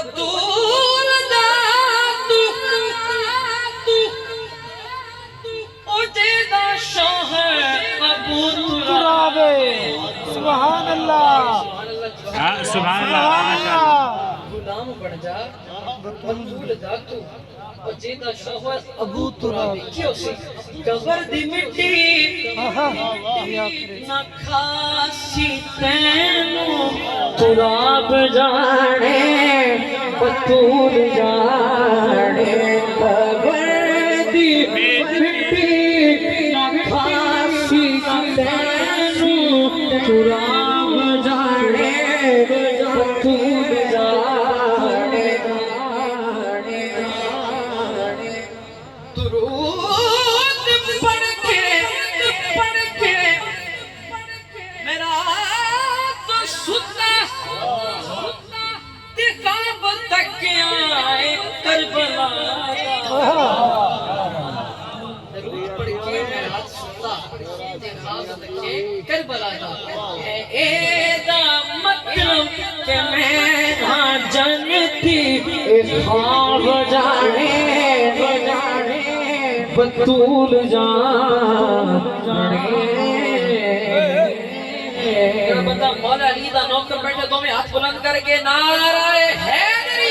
بطول دادو اجیدہ شاہ ابو تراب سبحان اللہ سبحان اللہ غلام بن جا بطول دادو اجیدہ شاہ ابو تراب کیوں سی قبر دی مٹی نہ کھاسی تینوں تراب جانے بطول جانے قبر دی مٹی نہ کھاسی تینوں تراب جانے بطول جانے درود پڑھ کے میرا تو سننا خواب تک آئے کربلا درود پڑھ کے میرا سننا خواب تک کربلا اے دا مطلب کہ میں نہ جانتی خواب جانے بطول جانے بندہ مولا علی دا نوکر بیٹھے دو میں ہاتھ بلند کر کے نعرہ حیدری